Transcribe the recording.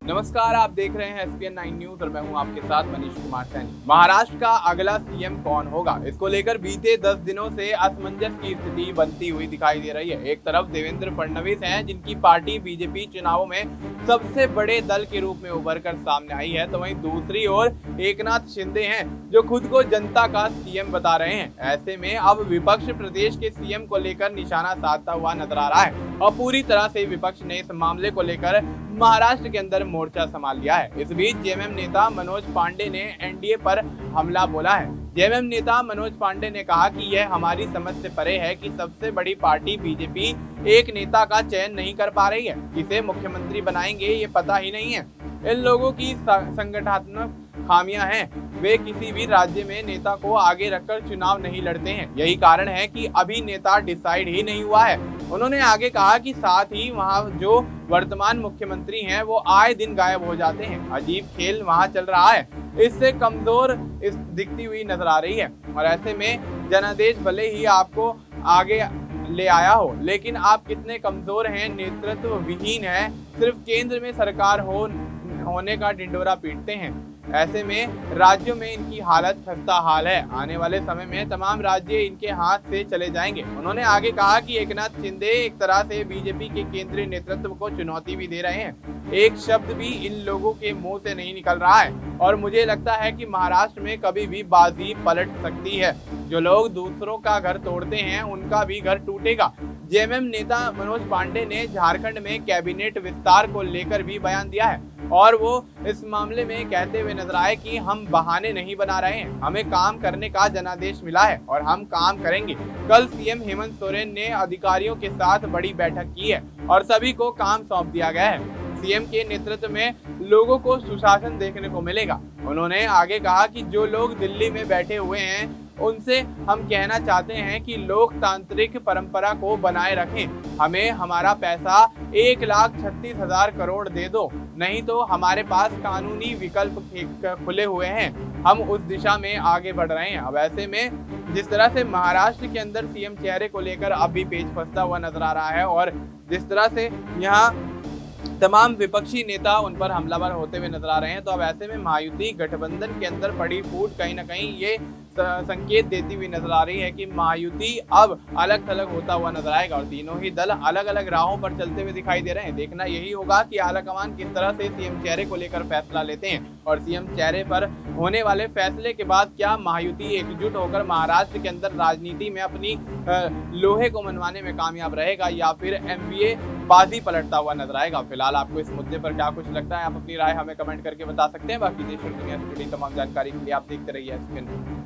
नमस्कार, आप देख रहे हैं एसपीएन 9 न्यूज और मैं हूं आपके साथ मनीष कुमार सैनी। महाराष्ट्र का अगला सीएम कौन होगा, इसको लेकर बीते 10 दिनों से असमंजस की स्थिति बनती हुई दिखाई दे रही है। एक तरफ देवेंद्र फडणवीस हैं, जिनकी पार्टी बीजेपी चुनावों में सबसे बड़े दल के रूप में उभर कर सामने आई है, तो वहीं दूसरी ओर एकनाथ शिंदे हैं, जो खुद को जनता का सीएम बता रहे हैं। ऐसे में अब विपक्ष प्रदेश के सीएम को लेकर निशाना साधता हुआ नजर आ रहा है और पूरी तरह से विपक्ष ने इस मामले को लेकर महाराष्ट्र के अंदर मोर्चा संभाल लिया है। इस बीच जेएमएम नेता मनोज पांडे ने एनडीए पर हमला बोला है। जेएमएम नेता मनोज पांडे ने कहा कि यह हमारी समझ से परे है कि सबसे बड़ी पार्टी बीजेपी एक नेता का चयन नहीं कर पा रही है, किसे मुख्यमंत्री बनाएंगे ये पता ही नहीं है। इन लोगों की संगठनात्मक खामियां हैं, वे किसी भी राज्य में नेता को आगे रखकर चुनाव नहीं लड़ते हैं। यही कारण है कि अभी नेता डिसाइड ही नहीं हुआ है। उन्होंने आगे कहा कि साथ ही वहां जो वर्तमान मुख्यमंत्री हैं वो आए दिन गायब हो जाते हैं। अजीब खेल वहां चल रहा है, इससे कमजोर दिखती हुई नजर आ रही है। और ऐसे में जनादेश भले ही आपको आगे ले आया हो, लेकिन आप कितने कमजोर हैं, नेतृत्व विहीन है, सिर्फ केंद्र में सरकार होने का ढिंडोरा पीटते हैं। ऐसे में राज्यों में इनकी हालत खस्ता हाल है। आने वाले समय में तमाम राज्य इनके हाथ से चले जाएंगे। उन्होंने आगे कहा कि एकनाथ शिंदे एक तरह से बीजेपी के केंद्रीय नेतृत्व को चुनौती भी दे रहे हैं। एक शब्द भी इन लोगों के मुंह से नहीं निकल रहा है और मुझे लगता है कि महाराष्ट्र में कभी भी बाजी पलट सकती है। जो लोग दूसरों का घर तोड़ते हैं, उनका भी घर टूटेगा। जेएमएम नेता मनोज पांडे ने झारखंड में कैबिनेट विस्तार को लेकर भी बयान दिया है और वो इस मामले में कहते हुए नजर आए कि हम बहाने नहीं बना रहे हैं, हमें काम करने का जनादेश मिला है और हम काम करेंगे। कल सीएम हेमंत सोरेन ने अधिकारियों के साथ बड़ी बैठक की है और सभी को काम सौंप दिया गया है। सीएम के नेतृत्व में लोगों को सुशासन देखने को मिलेगा। उन्होंने आगे कहा कि जो लोग दिल्ली में बैठे हुए हैं, उनसे हम कहना चाहते हैं कि लोकतांत्रिक परंपरा को बनाए रखें। हमें हमारा पैसा 1,36,000 करोड़ दे दो, नहीं तो हमारे पास कानूनी विकल्प खुले हुए हैं। हम उस दिशा में आगे बढ़ रहे हैं। अब ऐसे में जिस तरह से महाराष्ट्र के अंदर सीएम चेहरे को लेकर अब भी पेच फंसता हुआ नजर आ रहा है और जिस तरह से यहाँ तमाम विपक्षी नेता उन पर हमलावर होते हुए नजर आ रहे हैं, तो अब ऐसे में महायुति गठबंधन के अंदर पड़ी फूट कहीं ना कहीं ये संकेत देती हुई नजर आ रही है कि महायुति अब अलग थलग होता हुआ नजर आएगा और तीनों ही दल अलग अलग राहों पर चलते हुए दिखाई दे रहे हैं। देखना यही होगा कि आलाकमान किस तरह से सीएम चेहरे को लेकर फैसला लेते हैं और सीएम चेहरे पर होने वाले फैसले के बाद क्या महायुति एकजुट होकर महाराष्ट्र के अंदर राजनीति में अपनी लोहे को मनवाने में कामयाब रहेगा या फिर एमवीए बाजी पलटता हुआ नजर आएगा। फिलहाल आपको इस मुद्दे पर क्या कुछ लगता है, आप अपनी राय हमें कमेंट करके बता सकते हैं। बाकी देश और दुनिया से जुड़ी तमाम जानकारी के लिए आप देखते रहिए एसपीएन।